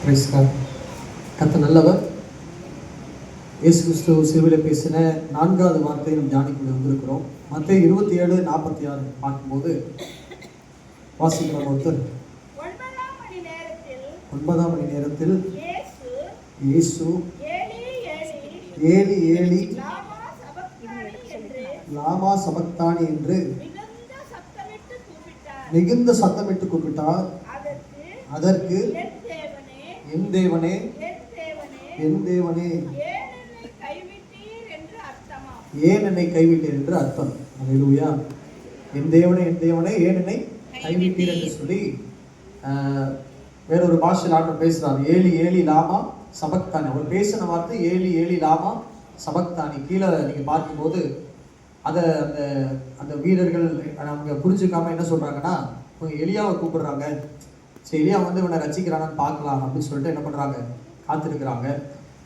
Price God. கர்த்தர் நல்லவர். இயேசு கிறிஸ்து சிலுவையில் பேசின 4வது வார்த்தையை நம்ம தியானிக்க வந்திருக்கிறோம். மத்தேயு 27:46 பார்க்கும்போது வாசிக்கிறோம். ஒருத்தர் 9ஆம் மணி நேரத்தில் இயேசு ஏலி ஏலி லாமா சபக்தானி என்று மிகுந்த சத்தமிட்டு கூப்பிட்டார். அதற்கு என் தேவனே என் தேவனே ஏன் என்னை கைவிட்டீர் என்று அர்த்தம். அல்லேலூயா. என் தேவனே என் தேவனே ஏன் என்னை கைவிட்டீர் என்று சொல்லி வேறொரு பாஷையில் ஆண்டவர் பேசுறார். ஏலி ஏலி லாமா சபக்தானி. அவர் பேசின வார்த்தை ஏலி ஏலி லாமா சபக்தானி. கீழே நீங்க பார்க்கும்போது அதை அந்த அந்த வீரர்கள் அவங்க புரிஞ்சுக்காம என்ன சொல்றாங்கன்னா, எலியாவை கூப்பிடுறாங்க. சரி, எலியா வந்து இவனை ரசிக்கிறானான்னு பார்க்கலாம் அப்படின்னு சொல்லிட்டு என்ன பண்றாங்க, காத்திருக்கிறாங்க.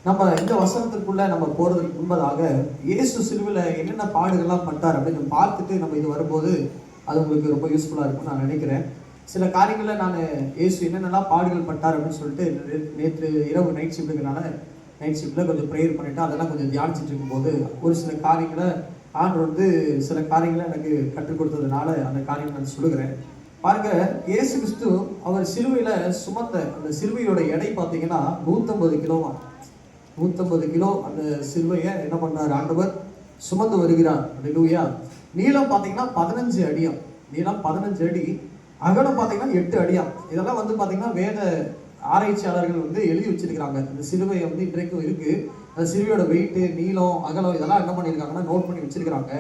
நம்ம இந்த வசனத்திற்குள்ள நம்ம போறதுக்கு முன்பதாக இயேசு சிலுவையில் என்னென்ன பாடுகள்லாம் பட்டார் அப்படின்னு பார்த்துட்டு நம்ம இது வரும்போது அது உங்களுக்கு ரொம்ப யூஸ்ஃபுல்லா இருக்கும்னு நான் நினைக்கிறேன். சில காரியங்களில் நான் இயேசு என்னென்னலாம் பாடுகள் பட்டார் அப்படின்னு சொல்லிட்டு நேற்று இரவு நைட் ஷிஃப்ட்டில் கொஞ்சம் ப்ரேயர் பண்ணிட்டு அதெல்லாம் கொஞ்சம் தியானிச்சுட்டு இருக்கும்போது ஒரு சில காரியங்களை ஆண்டவர் வந்து சில காரியங்களை எனக்கு கற்றுக் கொடுத்ததுனால அந்த காரியங்களை நான் சொல்லுகிறேன். பாருங்க, இயேசு கிறிஸ்து அவர் சிலுவையில சுமந்த அந்த சிலுவையோட எடை பார்த்தீங்கன்னா 150 கிலோவா. 150 கிலோ அந்த சிலுவையை என்ன பண்றாரு, ஆண்டவர் சுமந்து வருகிறார். அல்லேலூயா. நீளம் பார்த்தீங்கன்னா 15 அடியாம். நீளம் 15 அடி, அகலம் பார்த்தீங்கன்னா 8 அடியாம். இதெல்லாம் வந்து பார்த்தீங்கன்னா வேத ஆராய்ச்சியாளர்கள் வந்து எழுதி வச்சிருக்கிறாங்க. இந்த சிலுவை வந்து இன்றைக்கும் இருக்கு. அந்த சிலுவையோட வெயிட்டு, நீளம், அகலம் இதெல்லாம் என்ன பண்ணியிருக்காங்கன்னா நோட் பண்ணி வச்சிருக்கிறாங்க.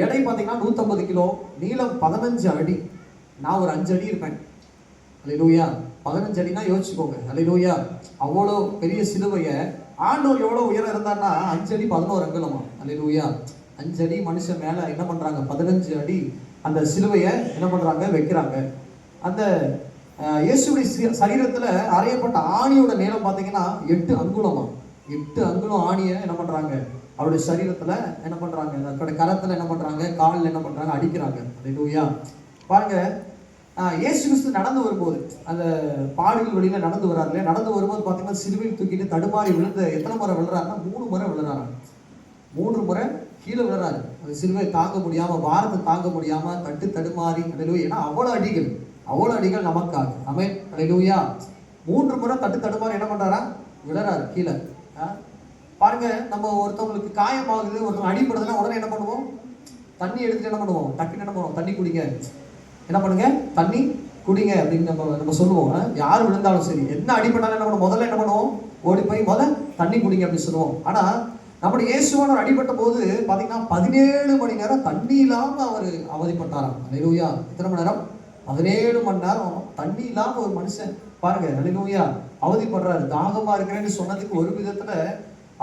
எடை பார்த்தீங்கன்னா 150 கிலோ, நீளம் 15 அடி. நான் ஒரு 5 அடி இருப்பேன். அல்லேலூயா. 15 அடினா யோசிச்சுக்கோங்க. அல்லேலூயா. அவ்வளோ பெரிய சிலுவையை ஆண்டவர் எவ்வளோ உயரம் இருந்தார்னா 5 அடி 11 அங்குலமா. அல்லேலூயா. 5 அடி மனுஷன் மேலே என்ன பண்ணுறாங்க, 15 அடி அந்த சிலுவையை என்ன பண்ணுறாங்க, வைக்கிறாங்க. அந்த இயேசுடைய சரீரத்தில் அறையப்பட்ட ஆணியோட நீளம் பார்த்தீங்கன்னா 8 அங்குலமா. 8 அங்குலம் ஆணியை என்ன பண்ணுறாங்க, அவருடைய சரீரத்தில் என்ன பண்ணுறாங்க, அந்த கரத்தில் என்ன பண்ணுறாங்க, காலில் என்ன பண்ணுறாங்க, அடிக்கிறாங்க. அல்லேலூயா. பாருங்க, இயேசு கிறிஸ்து நடந்து வரும்போது அந்த பாடுகள் வழியில நடந்து வர்றாரு. நடந்து வரும்போது பார்த்தீங்கன்னா சிலுவையில் தூக்கிட்டு தடுமாறி விழுந்து எத்தனை முறை விழுறாருன்னா 3 முறை விழுறாரு. 3 முறை கீழே விழுறாரு. அந்த சிலுவை தாங்க முடியாம, பாரத்தை தாங்க முடியாம தடுமாறி. அல்லேலூயா. ஏன்னா அவ்வளோ அடிகள் நமக்காக. ஆமென். அல்லேலூயா. 3 முறை தடுமாறி என்ன பண்றாரா, விழுறாரு கீழே. பாருங்க, நம்ம ஒருத்தவங்களுக்கு காயமாகுது, ஒருத்தவங்க அடிப்படுதுன்னா உடனே என்ன பண்ணுவோம், தண்ணி எடுத்துட்டு என்ன பண்ணுவோம், டக்குன்னு என்ன பண்ணுவோம், தண்ணி குடிங்க, என்ன பண்ணுங்க, தண்ணி குடிங்க அப்படின்னு நம்ம சொல்லுவோம். யார் விழுந்தாலும் சரி, என்ன அடிப்பட்டாலும் என்ன பண்ணுவோம், முதல்ல என்ன பண்ணுவோம், ஓடி போய் தண்ணி குடிங்க அப்படின்னு சொல்லுவோம். ஆனா நம்முடைய இயேசுவானவர் அடிபட்ட போது பாத்தீங்கன்னா 17 மணி நேரம் தண்ணி இல்லாம அவர் அவதிப்பட்டாராம். அல்லேலூயா. எத்தனை மணி நேரம், 17 மணி நேரம் தண்ணி இல்லாம ஒரு மனுஷன் பாருங்க, அல்லேலூயா, அவதிப்படுறாரு. தாகமா இருக்கிறேன்னு சொன்னதுக்கு ஒரு விதத்துல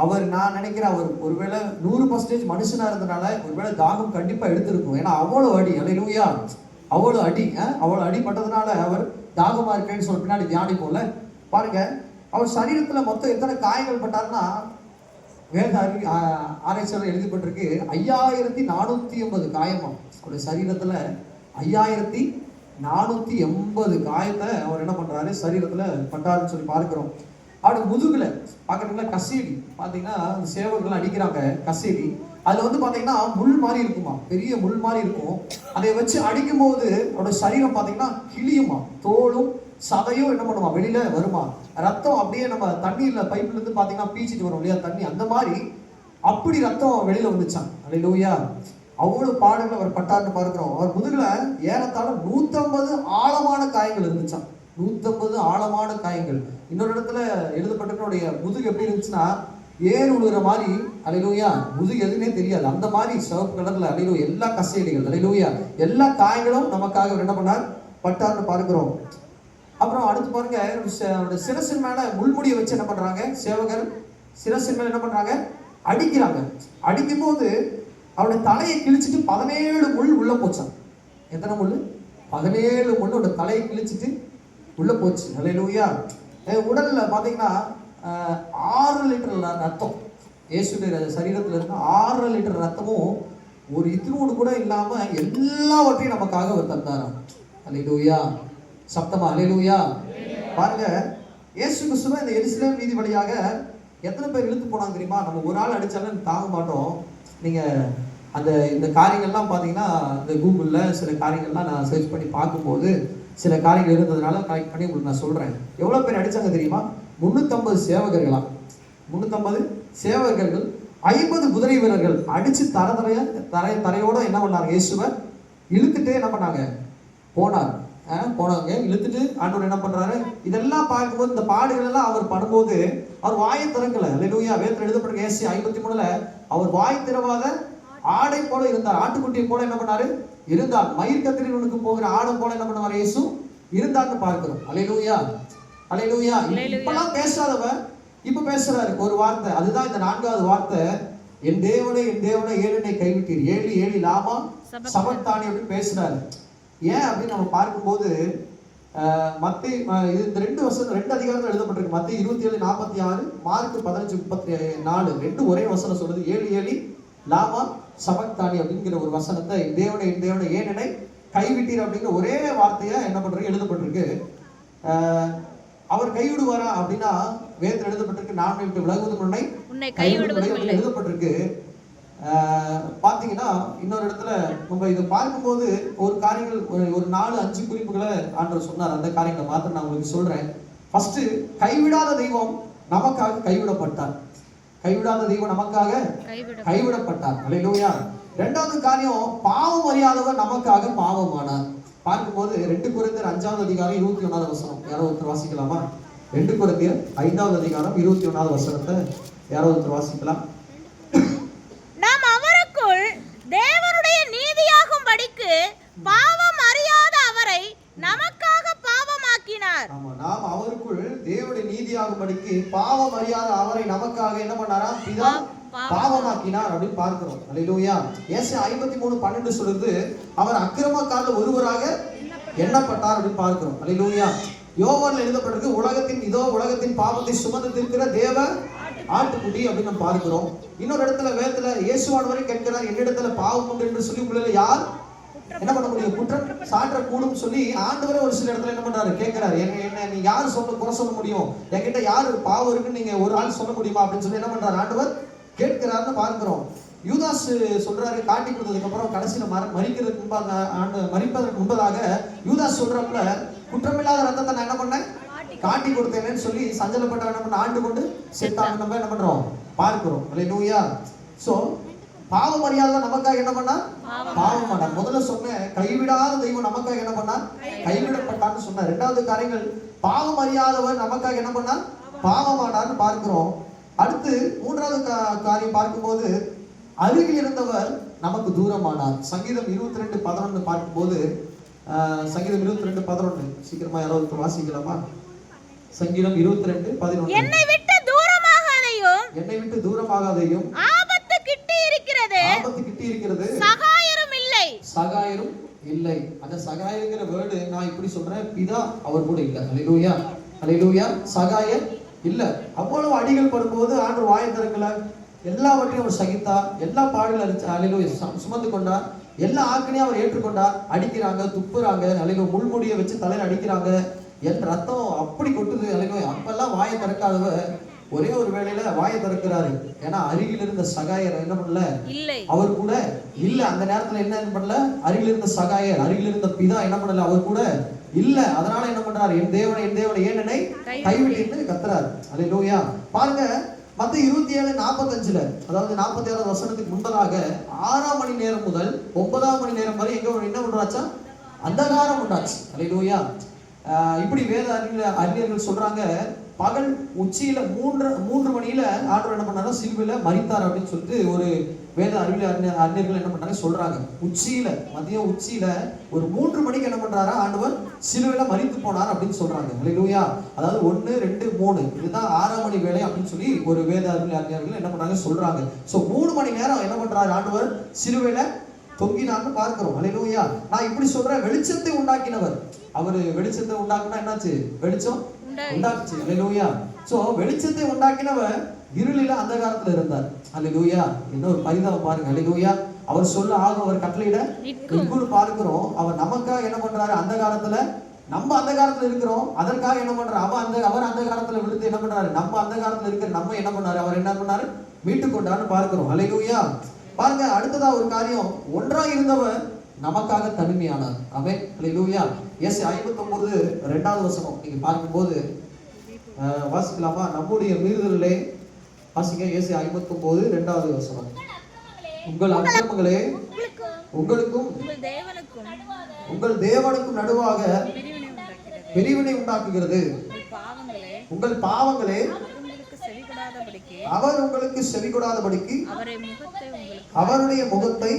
அவர், நான் நினைக்கிறேன் அவர் ஒருவேளை 100% மனுஷனா இருந்தனால ஒருவேளை தாகம் கண்டிப்பா எடுத்திருக்கும். ஏன்னா அவ்வளவு அடி. அல்லேலூயா. அவ்வளோ அடிப்பட்டதுனால அவர் தாகமா இருக்கேன்னு சொல்லி பின்னாடி தியானிப்போம்ல. பாருங்க, அவர் சரீரத்துல மொத்தம் எத்தனை காயங்கள் பட்டார்னா வேத ஆராய்ச்சியாளர் எழுதப்பட்டிருக்கு 5480 காயமா. அவருடைய சரீரத்துல 5480 காயத்தை அவர் என்ன பண்றாரு, சரீரத்துல பட்டாருன்னு சொல்லி பார்க்கிறோம். அவருடைய முதுகுல பாக்குறீங்களா, கசேடி பாத்தீங்கன்னா சேவர்கள் அடிக்கிறாங்க, கசேடி. அதுல வந்து பாத்தீங்கன்னா முள் மாதிரி இருக்குமா, பெரிய முள் மாதிரி இருக்கும். அதை வச்சு அடிக்கும் போது அவருடைய சரீரம் பாத்தீங்கன்னா கிளியுமா, தோலும் சதையும் என்ன பண்ணுமா, வெளியில வருமா. ரத்தம் அப்படியே நம்ம தண்ணியில பைப்ல இருந்து பாத்தீங்கன்னா பீச்சிட்டு வரும் இல்லையா தண்ணி, அந்த மாதிரி அப்படி ரத்தம் வெளியில வந்துச்சான். அல்லேலூயா. அவ்வளவு பாடுகள் அவர் பட்டார்னு பார்க்கிறோம். அவர் முதுகுல ஏறத்தாழ 150 ஆழமான காயங்கள் இருந்துச்சான். 150 ஆழமான காயங்கள். இன்னொரு இடத்துல எழுதப்பட்டவருடைய முதுகு எப்படி இருந்துச்சுன்னா ஏர் உழுகிற மாதிரி. அல்லேலூயா. முதுகு எதுவுமே தெரியாது, அந்த மாதிரி சிவப்பு கலர்ல. அல்லேலூயா. எல்லா கசையடிகள், அல்லேலூயா, எல்லா காயங்களும் நமக்காக என்ன பண்ணார், பட்டார்னு பார்க்கிறோம். அப்புறம் அடுத்து பாருங்க, அவருடைய சிரசின் மேல முள்முடியை வச்சு என்ன பண்றாங்க, சேவகர் சிரசின் மேல என்ன பண்றாங்க, அடிக்கிறாங்க. அடிக்கும் போது அவருடைய தலையை கிழிச்சிட்டு 17 முள் உள்ள போச்சான். எத்தனை முள், 17 முள் அவருடைய தலையை கிழிச்சிட்டு உள்ள போச்சு. அல்லேலூயா. உடல்ல பாத்தீங்கன்னா 6 லிட்டர் ரத்தம், இயேசுடைய சரீரத்துல இருக்க 6 லிட்டர் ரத்தமும் ஒரு இத்தினோடு கூட இல்லாம எல்லாவற்றையும் நமக்காக அவர் தந்தாராம். அல்லேலூயா. சப்தமா அல்லேலூயா. பாருங்க, இயேசு கிறிஸ்துவை இந்த எருசலேம் வீதி வழியாக எத்தனை பேர் இழுத்து போனாங்க தெரியுமா? நம்ம ஒரு ஆள் அடிச்சாலும் தாங்க மாட்டோம். நீங்க இந்த காரியங்கள்லாம் பார்த்தீங்கன்னா இந்த கூகுளில் சில காரியங்கள்லாம் நான் சர்ச் பண்ணி பார்க்கும்போது சில காரியங்கள் இருந்ததுனால கலெக்ட் பண்ணி உங்களுக்கு நான் சொல்கிறேன். எவ்வளோ பேர் அடித்தாங்க தெரியுமா? 350 சேவகர்களாம். 350 சேவகர்கள், 50 குதிரை வீரர்கள் அடித்து தரையோட என்ன பண்ணாங்க? இயேசுவை இழுத்துட்டு என்ன பண்ணாங்க? போனாங்க. இழுத்துட்டு ஆண்டவர் என்ன பண்றாரு? இதெல்லாம் பார்க்கும்போது இந்த பாடுகள் எல்லாம் அவர் பண்ணும்போது அவர் வாயை திறக்கல. அல்லேலூயா. வேதத்தில் எழுதப்பட்டிருக்க ஏசி 53ல அவர் வாய் திறவாத ஆடை போல இருந்தார். ஆட்டுக்குட்டியை போல என்ன பண்ணாரு? இருந்தார். மயிர் கத்திரிக்கு போகிற ஆடை போல என்ன பண்ணுவார்? இயேசு இருந்தார்னு பார்க்கிறோம். அல்லேலூயா, அல்லேலூயா. இப்பெல்லாம் பேசாதவர் இப்ப பேசுறாரு ஒரு வார்த்தை. அதுதான் இந்த 4வது வார்த்தை. என் தேவனே ஏன் என்னை கைவிட்டீர், ஏலி ஏலி லாமா சபக்தானி அப்படின்னு பேசுறாரு. ஏன் அப்படின்னு நம்ம பார்க்கும்போது மத்தேயு இந்த 2 அதிகாரத்தில் எழுதப்பட்டிருக்கு. மத்தேயு 27:46, மார்க் 15:34 ரெண்டு ஒரே வசனம் சொல்லுது. ஏலி ஏலி லாமா சபக்தானி அப்படிங்கிற ஒரு வசனத்தை என் தேவனை ஏன் என்னை கைவிட்டீர் அப்படிங்கிற ஒரே வார்த்தையா என்ன பண்றது எழுதப்பட்டிருக்கு. அவர் கைவிடுவாரா அப்படின்னா வேதத்தில் எழுதப்பட்டிருக்கு. நான் விட்டு விலகுவது உன்னை கைவிடுவதில்லை எழுதப்பட்டிருக்கு. பார்த்தீங்கன்னா இன்னொரு இடத்துல நம்ம இதை பார்க்கும்போது ஒரு காரியங்கள் ஒரு 4-5 குறிப்புகளை ஆண்டவர் சொன்னார். அந்த காரியங்களை மாத்திரம் நான் உங்களுக்கு சொல்றேன். ஃபர்ஸ்ட், கைவிடாத தெய்வம் நமக்காக கைவிடப்பட்டார். கைவிடாத தெய்வம் நமக்காக கைவிடப்பட்டார். அல்லேலூயா. 2வது காரியம், பாவம் அறியாதவர் நமக்காக பாவமானார். பார்க்கும்போது 2 கொரிந்தியர் 5வது அதிகாரம் 21வது வசனம் யாரோ ஒருத்தர் வாசிக்கலாமா? 2 கொரிந்தியர் 5வது அதிகாரம் 21வது வசனத்தை யாரோ ஒருத்தர் வாசிக்கலாம். நாம் அவருக்குள் தேவனுடைய நீதியாகும்படிக்கு பாவம் அறியாத அவரை நமக்காக பாவமாக்கினார். ஆமா, நாம் அவருக்குள் தேவனுடைய நீதியாகும்படிக்கு பாவம் அறியாத அவரை நமக்காக என்ன பண்ணாரா? பிதா பாவமாக்கினார் அப்படின்னு பார்க்கிறோம். அல்லேலூயா. ஏசாயா 53:12 சொல்லுது, அவர் அக்கிரமக்காரர் ஒருவராக எண்ணப்பட்டார் அப்படின்னு பார்க்கிறோம். அல்லேலூயா. யோவான்ல எழுதப்பட்டிருக்கு, உலகத்தின் பாவத்தை சுமந்து தீர்க்கிற தேவ ஆட்டுக்குட்டி அப்படின்னு நம்ம பார்க்கிறோம். இன்னொரு இடத்துல வேதத்துல இயேசுவானவரை கேட்கிறார், என்னிடத்துல பாவம் உண்டு என்று சொல்லி உங்களில் யார் என்ன பண்ண முடியும்? குற்றம் சாற்ற கூடும் சொல்லி ஆண்டவரே ஒரு சில இடத்துல என்ன பண்றாரு? கேட்கிறாரு, என்ன நீ யாரு குறை சொல்ல முடியும்? என்கிட்ட யாரு பாவம் இருக்குன்னு நீங்க ஒரு ஆள் சொல்ல முடியுமா அப்படின்னு சொல்லி என்ன பண்றாரு? ஆண்டவர் கேட்கிறாருன்னு பார்க்கிறோம். யூதாஸ் சொல்றாரு, காட்டி கொடுத்ததுக்கு அப்புறம் கடைசியில மரிப்பதற்கு முன்பதாக யூதாஸ் சொல்றப்பல, குற்றமில்லாத ரத்தத்தை நான் என்ன பண்ணேன்? காட்டி கொடுத்தேன்னு சொல்லி சஞ்சலப்பட்ட என்ன பண்ண? ஆண்டு கொண்டு செத்தாங்க. நம்ம என்ன பண்றோம்? பார்க்கிறோம். அல்லேலூயா. சோ பாவம் அறியாத நமக்காக என்ன பண்ணா? பாவம் பண்ணார். முதல்ல சொன்ன கைவிடாத தெய்வம் நமக்காக என்ன பண்ணா? கைவிடப்பட்டான்னு சொன்னார். 2வது காரியங்கள், பாவம் அறியாதவர் நமக்காக என்ன பண்ணா? பாவமானார்னு பார்க்கிறோம். அடுத்து 3வது காரியம் பார்க்கும்போது, அருகில் இருந்தவர் நமக்கு தூரமானார். சங்கீதம் 22:11 பார்க்கும்போது, சங்கீதம் 22:11 சீக்கிரமா யாராவது வாசிக்கலாமா? சங்கீதம் 22:11 என்னை விட்டு தூரமாகாதையும் ஆபத்து கிட்டி இருக்கிறது சகாயரும் இல்லை. அந்த சகாயங்கிற வேர்டு நான் இப்படி சொல்றேன், பிதா அவர் கூட இல்லை. அல்லேலூயா, அல்லேலூயா. சகாயர் இல்ல. அவ்வளவு அடிகள் படும்போது ஆண்டவர் வாயை திறக்கல. எல்லாவற்றையும் அவர் சகித்தார். எல்லா பாடுகள் அல்லேலூயா சுமந்து கொண்டார். எல்லா ஆக்கனையும் அவர் ஏற்றுக்கொண்டார். அடிக்கிறாங்க, துப்புறாங்க, அல்லேலூயா முள்முடியை வச்சு தலையில அடிக்கிறாங்க. என் ரத்தம் அப்படி கொட்டுது. அல்லேலூயா. அப்பெல்லாம் வாயை திறக்காதவர் ஒரே ஒரு வேளையில வாயை திறக்கிறாரு. ஏன்னா அருகில் இருந்த சகாயர் என்ன பண்ணல? அவர் கூட இல்ல. அந்த நேரத்துல என்ன பண்ணல? அருகில் இருந்த சகாயர், அருகில் இருந்த பிதா என்ன பண்ணல? அவர் கூட இல்ல. அதனால என்ன பண்றாரு? என் தேவனை ஏன் என்னை கைவிட்டீர்னு கத்துறாரு. அல்லேலூயா. பாருங்க, மத்தேயு 27:45 அதாவது 47வது வசனத்துக்கு முன்பதாக 6ஆம் மணி நேரம் முதல் 9ஆம் மணி நேரம் வரை எங்க என்ன பண்றாச்சா? அந்தகாரம் உண்டாச்சு. அல்லேலூயா. இப்படி வேத அறிஞர்கள் சொல்றாங்க, பகல் உச்சியில 3 மணியில ஆண்டவர் என்ன பண்ணாரு? சிலுவையில மரித்தார் அப்படின்னு சொல்லிட்டு ஒரு வேத அறிஞர்கள் என்ன பண்றாங்க சொல்றாங்க. மதியம் உச்சியில ஒரு 3 மணிக்கு என்ன பண்றாரா? ஆண்டவர் சிலுவையில மரித்து போனார் அப்படின்னு சொல்றாங்க. அல்லேலூயா. அதாவது 1, 2, 3 இதுதான் 6ஆம் மணி வேலை அப்படின்னு சொல்லி ஒரு வேத அறிஞர்கள் என்ன பண்றாங்க சொல்றாங்க. சோ 3 மணி நேரம் என்ன பண்றாரு? ஆண்டவர் சிலுவையில தொங்கினார்னு பார்க்கிறோம். அல்லேலூயா. நான் இப்படி சொல்றேன், வெளிச்சத்தை உண்டாக்கினவர். அவரு வெளிச்சத்தை உண்டாக்குனா என்னாச்சு? வெளிச்சம் உண்டாக்குச்சு. அல்லேலூயா. சோ வெளிச்சத்தை உண்டாக்கினவர் இருளில அந்தகாரத்துல இருந்தார். அல்லேலூயா. இன்னொரு பரிதாபம் பாருங்க. அல்லேலூயா. அவர் சொல்ல ஆகும், அவர் கட்டளையிட நிற்கும்னு பார்க்கிறோம். அவர் நமக்காக என்ன பண்றாரு? அந்தகாரத்துல நம்ம அந்த காலத்துல இருக்கிறோம், அதற்காக என்ன பண்றாரு, அவர் அந்த காலத்துல விழுந்து என்ன பண்றாரு, நம்ம அந்த காலத்துல இருக்கிற நம்ம என்ன பண்ணாரு, அவர் என்ன பண்ணாரு, மீட்டு கொண்டான்னு பார்க்கிறோம். ஹல்லேலூயா. பாருங்க, அடுத்ததா ஒரு காரியம், ஒன்றாய் இருந்தவர் நமக்காக தனிமையானார். ஆமென். ஹல்லேலூயா. ஏசாயா 59 2வது வசனம் நீங்க பார்க்கும்போது வாசிக்கலாமா? நம்முடைய மீறுதலே வாசிங்க. ஏசாயா 59 2வது வசனம். உங்கள் அக்கிரமங்களே உங்களுக்கும் உங்கள் தேவனுக்கும் நடுவாக பிரிவினை உண்டாக்குகிறது. உங்கள் பாவங்களே அவர் உங்களுக்கு செவிகொடாதபடிக்கு அவருடைய முகத்தை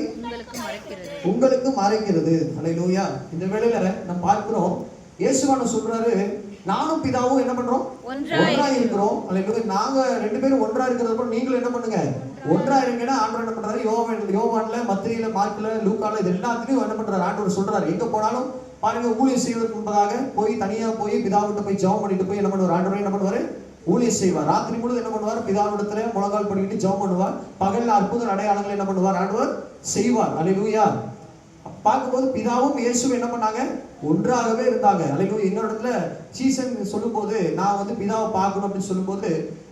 உங்களுக்கு மறைக்கிறது. ஹல்லேலூயா. இந்த வேளையில நம்ம பார்க்கிறோம், இயேசுவான சொல்றாரு, நானும் பிதாவும் என்ன பண்றோம், ஒன்றா இருக்கிறோம். ஹல்லேலூயா. நாங்க 2 பேரும் ஒன்றா இருக்கிறது போல நீங்களும் என்ன பண்ணுங்க, ஒன்றா இருங்கன்னா ஆண்டவர் என்ன பண்றாரு, யோவான்ல, மத்தேயுல, மார்க்ல, லூக்கால இது எல்லாத்துலயும் என்ன பண்றாரு, ஆண்டவர் சொல்றாரு, எங்க போனாலும் பாருங்க, ஊழியம் செய்வதற்கு முன்பதாக போய் தனியா போய் பிதாவிட்ட போய் ஜெபம் பண்ணிட்டு போய் என்ன பண்ணுவார், ஆண்டவர் என்ன பண்ணுவாரு, ஊழியம் செய்வார். ராத்திரி முழுவதும் என்ன பண்ணுவார், பிதாவிடத்துல முழங்கால் படிக்கிட்டு ஜெபம் பண்ணுவார். பகல்ல அற்புத அடையாளங்கள் என்ன பண்ணுவார், ஆண்டவர் செய்வார். ஹல்லேலூயா. பார்க்கும்போது பிதாவும் இயேசுவும் என்ன பண்ணாங்க, ஒன்றாகவே இருந்தாங்க. ஹல்லேலூயா. இன்னொரு இடத்துல சீசன் சொல்லும்போது, நான் வந்து பிதாவை பார்க்கணும் அப்படின்னு சொல்லும்போது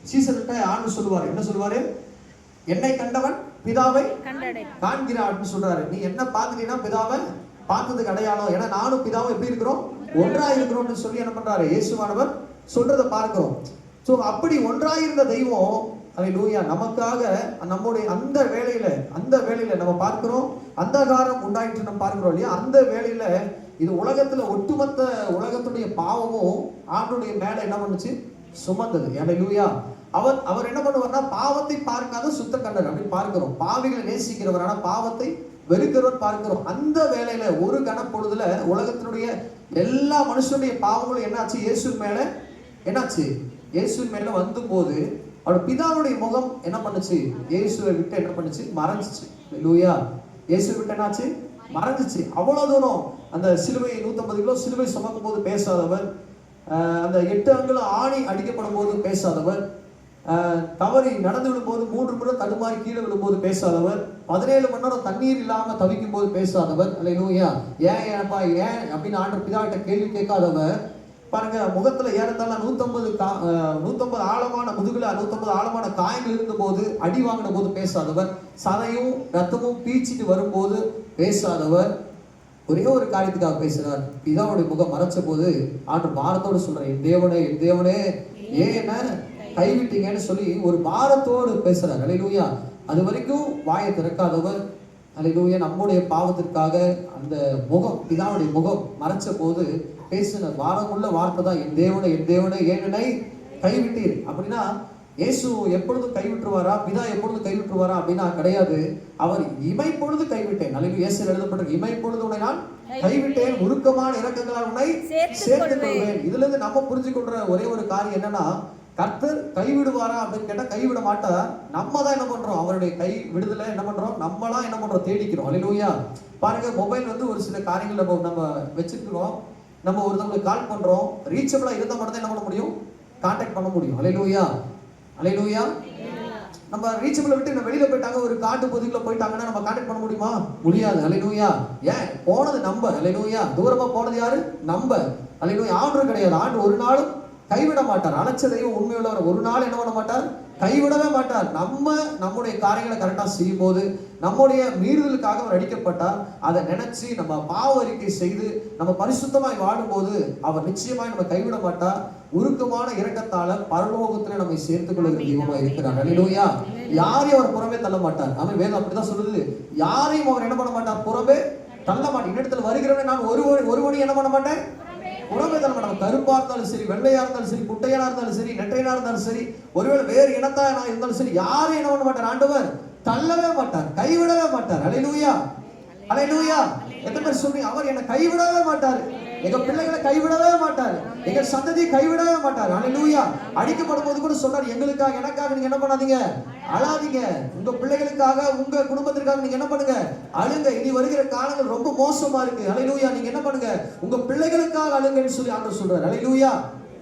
சீசன்கிட்ட ஆண்டு சொல்லுவாரு, என்ன சொல்லுவாரு, என்னை கண்டவன் பிதாவை காண்கிறான் அப்படின்னு சொல்றாரு. நீ என்ன பார்த்துட்டீங்கன்னா பிதாவை பார்த்ததுக்கு அடையாளம். ஏன்னா நானும் பிதாவும் எப்படி இருக்கிறோம், ஒன்றா இருக்கிறோம்னு சொல்லி என்ன பண்றாரு, இயேசுவானவர் சொல்றதை பார்க்கிறோம். சோ அப்படி ஒன்றாயிருந்த தெய்வம், ஹல்லேலூயா, நமக்காக நம்முடைய அந்த வேளையில நம்ம பார்க்கிறோம், அந்தகாரம் உண்டாயிட்டு நம்ம பார்க்கிறோம் இல்லையா. அந்த வேளையில இது உலகத்துல ஒட்டுமொத்த உலகத்துடைய பாவமும் ஆண்டுடைய மேல என்ன பண்ணுச்சு, சுமந்தது. ஹல்லேலூயா. அவர் என்ன பண்ணுவார்னா, பாவத்தை பார்க்காத சுத்த கண்டர் அப்படின்னு பார்க்கிறோம். பாவிகளை நேசிக்கிறவர், ஆனா பாவத்தை வெறுக்கிறவர் பார்க்கிறோம். அந்த வேளையில ஒரு கணப்பொழுதுல உலகத்தினுடைய எல்லா மனுஷனுடைய பாவங்களும் என்னாச்சு, இயேசுவின் மேல என்னாச்சு, இயேசுவின் மேல வந்து போது அவருடைய பிதாவுடைய முகம் என்ன பண்ணுச்சு, இயேசுவை விட்டு என்ன பண்ணுச்சு, மறைஞ்சிச்சு. ஹல்லேலூயா. இயேசுவை விட்டு என்னாச்சு, மறைஞ்சிச்சு. அவ்வளவு தூரம் அந்த சிலுவை 150 கிலோ சிலுவை சுமக்கும் போது பேசாதவர், அந்த 8 அங்குலம் ஆணி அடிக்கப்படும் போது பேசாதவர், தவறி நடந்து விடும்போது 3 முறை தடுமாறி கீழே விழும்போது பேசாதவர், 17 மணி நேரம் தண்ணீர் இல்லாம தவிக்கும் போது பேசாதவர். ஹல்லேலூயா. ஏன்ப்பா ஏன் அப்படின்னு ஆண்டவர் பிதாவிட்ட கேள்வி கேட்காதவர். பாருங்க, முகத்துல ஏறத்தாலும் 150 ஆழமான முதுகுல 150 ஆழமான காயங்கள் இருந்த போது, அடி வாங்கின போது பேசாதவர், சதையும் ரத்தமும் பீச்சிட்டு வரும்போது பேசாதவர், ஒரே ஒரு காரியத்துக்காக பேசுறார். பிதாவுடைய முகம் மறைச்ச போது ஆண்டவர் பாரத்தோடு சொல்றேன், என் தேவனே ஏன் என்ன கைவிட்டீங்கன்னு சொல்லி ஒரு பாரத்தோடு பேசுறார். ஹல்லேலூயா. அது வரைக்கும் வாயை திறக்காதவர், ஹல்லேலூயா, நம்முடைய பாவத்திற்காக அந்த முகம், பிதாவுடைய முகம் மறைச்ச போது பேசின பாரமுள்ள வார்த்தை தான், என் தேவனே ஏன் என்னை கைவிட்டீர். அப்படின்னா இயேசு எப்பொழுதும் கைவிட்டுருவாரா, பிதா எப்பொழுதும் கைவிட்டுருவாரா அப்படின்னா கிடையாது. அவர் இமைப்பொழுது கைவிட்டேன். அல்லது இயேசுவில் எழுதப்பட்டிருக்கு, இமைப்பொழுது உன்னை நான் கைவிட்டேன், உருக்கமான இரக்கங்களால் உன்னை சேர்த்துக் கொள்வேன். இதுல இருந்து நம்ம புரிஞ்சு கொள்ற ஒரே ஒரு காரியம் என்னன்னா, கர்த்தர் கைவிடுவாரா அப்படின்னு கேட்டா கைவிட மாட்டார். நம்ம தான் என்ன பண்றோம், அவருடைய கை விடுதலை என்ன பண்றோம், நம்மளாம் என்ன பண்றோம், தேடிக்கிறோம். ஹல்லேலூயா. பாருங்க, மொபைல் வந்து ஒரு சில காரியங்கள் நம்ம வச்சிருக்கிறோம். நம்ம ஒருத்தவங்களுக்கு கால் பண்றோம், ரீச்சபிளா இருந்தா மட்டும் தான் என்ன பண்ண முடியும், கான்டாக்ட் பண்ண முடியும். ஹல்லேலூயா. ஹல்லேலூயா. நம்ம ரீச்சபிள விட்டு வெளியில போயிட்டாங்க, ஒரு காட்டு பகுதிக்குள்ள போயிட்டாங்கன்னா நம்ம கான்டாக்ட் பண்ண முடியுமா, முடியாது. ஹல்லேலூயா. ஏன் போனது நம்ம, ஹல்லேலூயா, தூரமா போனது யாரு, நம்ம. ஹல்லேலூயா. ஆண்டவர் கிடையாது. ஆண்டு ஒரு நாளும் கைவிட மாட்டார். அழைச்ச தெய்வம் உண்மையுள்ளவர், ஒரு நாள் என்ன பண்ண மாட்டார், கைவிடவே மாட்டார். நம்முடைய காரியங்களை கரெக்டா செய்யும் போது, நம்முடைய மீறுதலுக்காக அவர் அடிக்கப்பட்டார், அதை நினைச்சு நம்ம பாவ அறிக்கை செய்து நம்ம பரிசுத்தமாய் வாழும்போது அவர் நிச்சயமாய் நம்ம கைவிட மாட்டார். உருக்கமான இரக்கத்தால பரலோகத்துல நம்மை சேர்த்துக் கொள்கிற தெய்வமா இருக்கிறார். ஹல்லேலூயா. யாரையும் அவர் புறமே தள்ள மாட்டார். ஆமென். வேதம் அப்படிதான் சொல்லுது, யாரையும் அவர் என்ன பண்ண மாட்டார், புறமே தள்ள மாட்டார். இன்னிடத்துல வருகிறவனை நான் ஒருவனையும் என்ன பண்ண மாட்டேன், புறமே தள்ள மாட்டார். கருப்பா இருந்தாலும் சரி, வெள்ளையா இருந்தாலும் சரி, குட்டையனா இருந்தாலும் சரி, நெட்டையனா இருந்தாலும் சரி, ஒருவேளை வேறு இனத்தா இருந்தாலும் சரி, யாரையும் என்ன பண்ண மாட்டார், ஆண்டவர் தள்ளவே மாட்டார், கைவிடவே மாட்டார். ஹல்லேலூயா. ஹல்லேலூயா. எத்தனை பேர் சொல்றீங்க, அவர் என்னை கைவிடவே மாட்டார், எங்க பிள்ளைகளை கைவிடவே மாட்டார், எங்க சந்ததியை கைவிடவே மாட்டார். ஹல்லேலூயா. அடிக்கப்படும் போது கூட சொன்னார், எங்களுக்காக எனக்காக நீங்க என்ன பண்ணாதீங்க, அழாதீங்க, உங்க பிள்ளைகளுக்காக உங்க குடும்பத்திற்காக நீங்க என்ன பண்ணுங்க, அழுங்க. இனி வருகிற காலங்கள் ரொம்ப மோசமா இருக்கு. ஹல்லேலூயா. நீங்க என்ன பண்ணுங்க, உங்க பிள்ளைகளுக்காக அழுங்கன்னு சொல்லி ஆண்டவர் சொல்றார். ஹல்லேலூயா.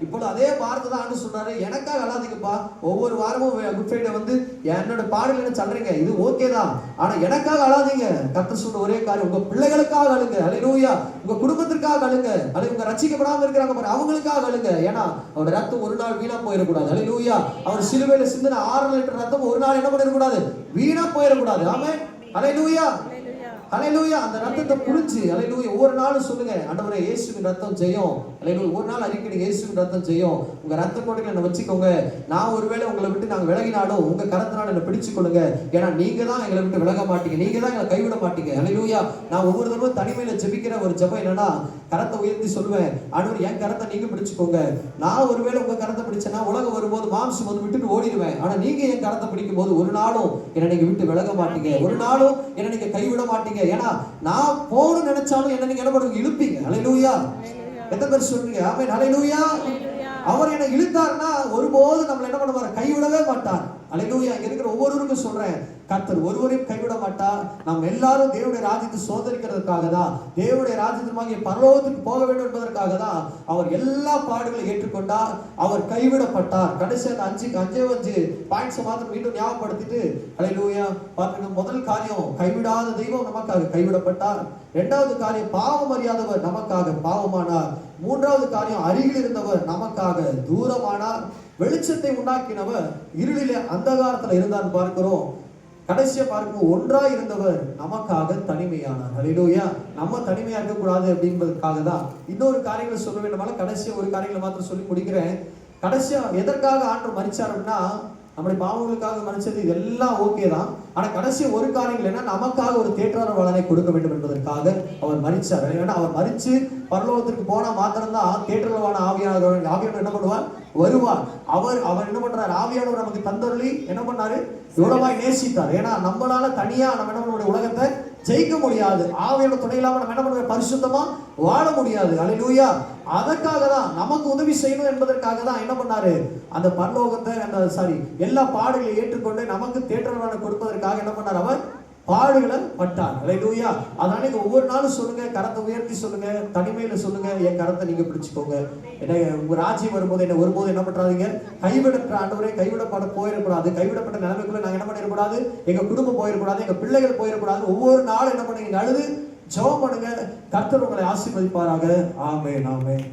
இப்பொழுது அதே வார்த்தை தான் ஆண்டு சொல்றாரு, எனக்காக அழாதீங்கப்பா. ஒவ்வொரு வாரமும் குட் ஃப்ரைடே வந்து என்னோட பாடல்களை சொல்றீங்க, இது ஓகே தான், ஆனா எனக்காக அழாதீங்க. கர்த்தர் சொன்ன ஒரே காரியம், உங்க பிள்ளைகளுக்காக அழுங்க. அல்லேலூயா. உங்க குடும்பத்திற்காக அழுங்க. அல்லது உங்க ரட்சிக்கப்படாம இருக்கிறாங்க பாரு, அவங்களுக்காக அழுங்க. ஏன்னா அவரோட ரத்தம் ஒரு நாள் வீணா போயிடக்கூடாது. அல்லேலூயா. அவர் சிலுவையில சிந்தின 6 லிட்டர் ரத்தம் ஒரு நாள் என்ன பண்ணிடக்கூடாது, வீணா போயிடக்கூடாது. ஆமென். அல்லேலூயா. அல்லேலூயா. அந்த ரத்தத்தை புரிஞ்சு அல்லேலூயா ஒவ்வொரு நாளும் சொல்லுங்க, ஆண்டவரே இயேசுவின் ரத்தம் ஜெயம். அல்லேலூயா. ஒரு நாள் அறிக்கையிடுங்க, இயேசுவின் ரத்தம் ஜெயம். உங்க ரத்த கோட்டைகளை என்ன வச்சுக்கோங்க. நான் ஒருவேளை உங்களை விட்டு நாங்க விலகினாலும் உங்க கரத்தினால என்ன பிடிச்சு கொள்ளுங்க. ஏன்னா நீங்க தான் எங்களை விட்டு விலக மாட்டீங்க, நீங்க தான் எங்களை கைவிட மாட்டீங்க. அல்லேலூயா. நான் ஒவ்வொரு தடவை தனிமையில ஜெபிக்கிற ஒரு ஜெபம் என்னன்னா, கரத்தை உயர்த்தி சொல்லுவேன், ஆண்டவரே என் கரத்தை நீங்க பிடிச்சுக்கோங்க. நான் ஒருவேளை உங்க கரத்தை பிடிச்சேன்னா உலகம் வரும்போது மாம்சம் வந்து விட்டுட்டு ஓடிடுவேன். ஆனா நீங்க என் கரத்தை பிடிக்கும் போது ஒரு நாளும் என்னை நீங்க விட்டு விலக மாட்டீங்க, ஒரு நாளும் என்னை நீங்க கைவிட மாட்டீங்க. ஏன்னா நான் போகணும்னு நினைச்சாலும் என்ன நீங்க என்ன பண்ணுவீங்க, இழுப்பீங்க. அல்லேலூயா. எத்தனை பேர் சொல்றீங்க ஆமென்? அல்லேலூயா. அவர் என்னை இழுத்தார்னா ஒருபோது நம்மளை என்ன பண்ணுவார், கைவிடவே மாட்டார். அல்லேலூயா. இங்க இருக்கிற ஒவ்வொருவருக்கும் சொல்றேன், கர்த்தர் ஒருவரையும் கைவிட மாட்டார். நாம் எல்லாரும் தேவனுடைய ராஜ்யத்தை சோதரிக்கிறதுக்காக தான், தேவனுடைய ராஜ்யத்துமாகிய பரலோகத்துக்கு போக வேண்டும் என்பதற்காக தான் அவர் எல்லா பாடுகளை ஏற்றுக்கொண்டார். அவர் கைவிடப்பட்டார். கடைசி அந்த 5 பாயிண்ட்ஸ் மாத்திரம் மீண்டும் ஞாபகப்படுத்திட்டு அல்லேலூயா பாருங்க. முதல் காரியம், கைவிடாத தெய்வம் நமக்காக கைவிடப்பட்டார். இரண்டாவது காரியம், பாவம் அறியாதவர் நமக்காக பாவமானார். மூன்றாவது காரியம், அருகில் இருந்தவர் நமக்காக தூரமானார். வெளிச்சத்தை உண்டாக்கினவர் இருளிலே அந்தகாரத்துல இருந்தான்னு பார்க்கிறோம். கடைசியா பார்க்கும், ஒன்றாய் இருந்தவர் நமக்காக தனிமையானார். அல்லேலூயா. நம்ம தனிமையா இருக்கக்கூடாது அப்படின்றதுக்காக தான் இன்னொரு காரியங்களை சொல்ல வேண்டுமால கடைசியா ஒரு காரியங்களை மாத்திரம் சொல்லி முடிக்கிறேன். கடைசியா எதற்காக ஆண்டவர் மரிச்சார் அப்படின்னா, நம்முடைய பாவங்களுக்காக மரிச்சது இதெல்லாம் ஓகே தான். ஆனா கடைசி ஒரு காரியங்கள் என்ன, நமக்காக ஒரு தேற்றரவாளனை கொடுக்க வேண்டும் என்பதற்காக அவர் மரிச்சார். ஏன்னா அவர் மரிச்சு பரலோகத்திற்கு போனா மாத்திரம்தான் தேற்றரவான ஆவியானவர் என்ன பண்ணுவார், வருவார். அவர் என்ன பண்றாரு, ஆவியானவர் நமக்கு தந்தருளி என்ன பண்ணாரு, எவ்வளவாய் நேசித்தார். ஏன்னா நம்மளால தனியா நம்ம என்ன பண்ண உலகத்தை ஜெயிக்க முடியாது. ஆவியோட துணை இல்லாம நம்ம என்ன பண்ண பரிசுத்தமா வாழ முடியாது. அல்லேலூயா. அதற்காக தான் நமக்கு உதவி செய்யணும் என்பதற்காக தான் என்ன பண்ணாரு, அந்த பரலோகத்தை எல்லா பாடுகளை ஏற்றுக்கொண்டு நமக்கு தேற்றரவான கொடுப்பதற்காக என்ன பண்ணார், அவர் பாடுகளை பட்டார். அல்லேலூயா. அதனால நீங்க ஒவ்வொரு நாளும் சொல்லுங்க, கரத்தை உயர்த்தி சொல்லுங்க, தனிமையில சொல்லுங்க, என் கரத்தை நீங்க பிடிச்சுக்கோங்க. என்ன உங்க ராஜ்யம் வரும்போது என்ன ஒருபோது என்ன பண்றாதீங்க, கைவிடப்பட்ட ஆண்டவரே கைவிடப்பட போயிடக்கூடாது. கைவிடப்பட்ட நிலைமைக்குள்ள நாங்க என்ன பண்ணிடக்கூடாது, எங்க குடும்பம் போயிடக்கூடாது, எங்க பிள்ளைகள் போயிடக்கூடாது. ஒவ்வொரு நாளும் என்ன பண்ணுங்க, அழுது ஜெபம் பண்ணுங்க. கர்த்தர் உங்களை ஆசீர்வதிப்பாராக. ஆமென். ஆமென்.